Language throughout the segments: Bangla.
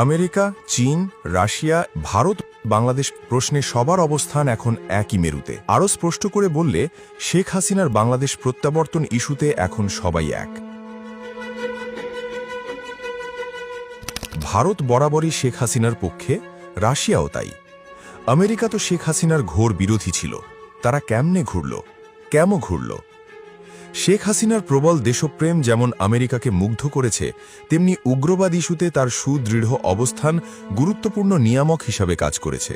আমেরিকা, চীন, রাশিয়া, ভারত, বাংলাদেশ প্রশ্নে সবার অবস্থান এখন একই মেরুতে। আরও স্পষ্ট করে বললে, শেখ হাসিনার বাংলাদেশ প্রত্যাবর্তন ইস্যুতে এখন সবাই এক। ভারত বরাবরই শেখ হাসিনার পক্ষে, রাশিয়াও তাই। আমেরিকা তো শেখ হাসিনার ঘোর বিরোধী ছিল। তারা কেমনে ঘুরল, কেমন ঘুরল? শেখ হাসিনার প্রবল দেশপ্রেম যেমন আমেরিকাকে মুগ্ধ করেছে, তেমনি উগ্রবাদ ইস্যুতে তার সুদৃঢ় অবস্থান গুরুত্বপূর্ণ নিয়ামক হিসাবে কাজ করেছে।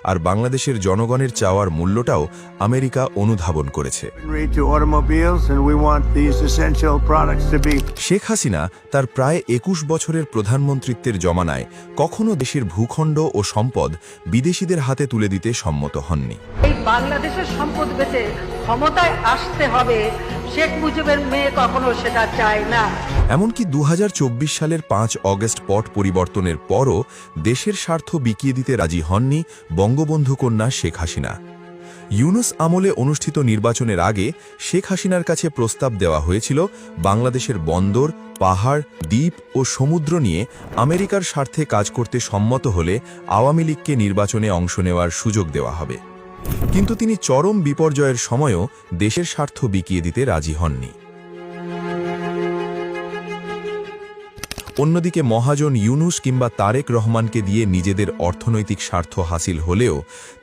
আর বাংলাদেশের জনগণের চাওয়ার মূল্যটাও আমেরিকা অনুধাবন করেছে। শেখ হাসিনা তার প্রায় ২১ বছরের প্রধানমন্ত্রিত্বের জমানায় কখনো দেশের ভূখণ্ড ও সম্পদ বিদেশিদের হাতে তুলে দিতে সম্মত হননি। এই বাংলাদেশের সম্পদ বেচে ক্ষমতায় আসতে হবে, শেখ মুজিবের মেয়ে কখনো সেটা চায় না। এমনকি ২০২৪ সালের ৫ অগস্ট পট পরিবর্তনের পরও দেশের স্বার্থ বিকিয়ে দিতে রাজি হননি বঙ্গবন্ধু কন্যা শেখ হাসিনা। ইউনূস আমলে অনুষ্ঠিত নির্বাচনের আগে শেখ হাসিনার কাছে প্রস্তাব দেওয়া হয়েছিল বাংলাদেশের বন্দর, পাহাড়, দ্বীপ ও সমুদ্র নিয়ে আমেরিকার স্বার্থে কাজ করতে সম্মত হলে আওয়ামী লীগকে নির্বাচনে অংশ নেওয়ার সুযোগ দেওয়া হবে। কিন্তু তিনি চরম বিপর্যয়ের সময়ও দেশের স্বার্থ বিকিয়ে দিতে রাজি হননি। অন্যদিকে মহাজন ইউনূস কিংবা তারেক রহমানকে দিয়ে নিজেদের অর্থনৈতিক স্বার্থ হাসিল হলেও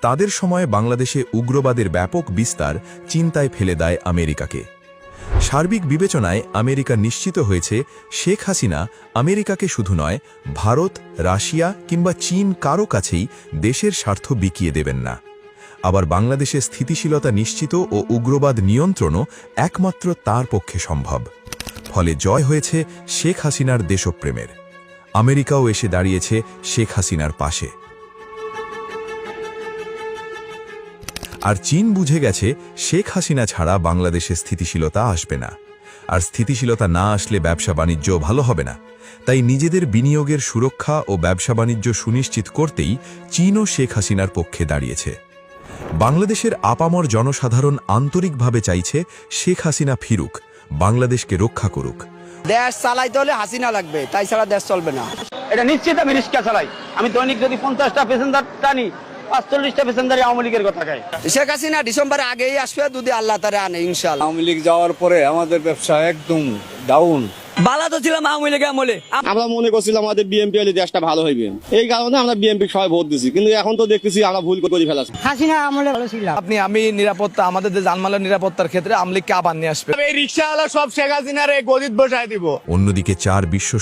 তাদের সময়ে বাংলাদেশে উগ্রবাদের ব্যাপক বিস্তার চিন্তায় ফেলে দেয় আমেরিকাকে। সার্বিক বিবেচনায় আমেরিকা নিশ্চিত হয়েছে শেখ হাসিনা আমেরিকাকে শুধু নয়, ভারত, রাশিয়া কিংবা চীন কারো কাছেই দেশের স্বার্থ বিকিয়ে দেবেন না। আবার বাংলাদেশে স্থিতিশীলতা নিশ্চিত ও উগ্রবাদ নিয়ন্ত্রণও একমাত্র তার পক্ষে সম্ভব। ফলে জয় হয়েছে শেখ হাসিনার দেশপ্রেমের। আমেরিকাও এসে দাঁড়িয়েছে শেখ হাসিনার পাশে। আর চীন বুঝে গেছে শেখ হাসিনা ছাড়া বাংলাদেশে স্থিতিশীলতা আসবে না। আর স্থিতিশীলতা না আসলে ব্যবসা বাণিজ্য ভালো হবে না। তাই নিজেদের বিনিয়োগের সুরক্ষা ও ব্যবসা বাণিজ্য সুনিশ্চিত করতেই চীনও শেখ হাসিনার পক্ষে দাঁড়িয়েছে। বাংলাদেশের আপামর জনসাধারণ আন্তরিকভাবে চাইছে শেখ হাসিনা ফিরুক, বাংলাদেশকে রক্ষা করুক। দেশ চালাইতে হলে হাসিনা লাগবে, তাই ছাড়া দেশ চলবে না। এটা নিশ্চিত আমি রিক্সা চালাই। আমি দৈনিক যদি 50টা প্যাসেঞ্জার টানি, 45টা প্যাসেঞ্জারই আওয়ামী লীগের কথা গায়। শেখ হাসিনা ডিসেম্বরে আগেই আসবে, যদি আল্লাহ তারে আনে ইনশাআল্লাহ। আওয়ামী লীগ যাওয়ার পরে আমাদের ব্যবসা একদম ডাউন। বালা তো ছিলাম আওয়ামী লীগের আমলে। আমরা মনে করছিলাম আমাদের বিএনপি হলে দেশটা ভালো হইবে, এই কারণে আমরা বিএনপি সবাই ভোট দিছি। কিন্তু এখন তো দেখতেছি আমরা ভুল করে ফেলাছি। হাসিনা আমলে ভালো ছিল। আমি নিরাপত্তা, আমাদের যে জানমালের নিরাপত্তার ক্ষেত্রে আওয়ামী লীগকে আবার নিয়ে আসবে। এই রিক্সাওয়ালা সব শেখ হাসিনার গদিত বসায় দিব। অন্যদিকে 4 বিশ্ব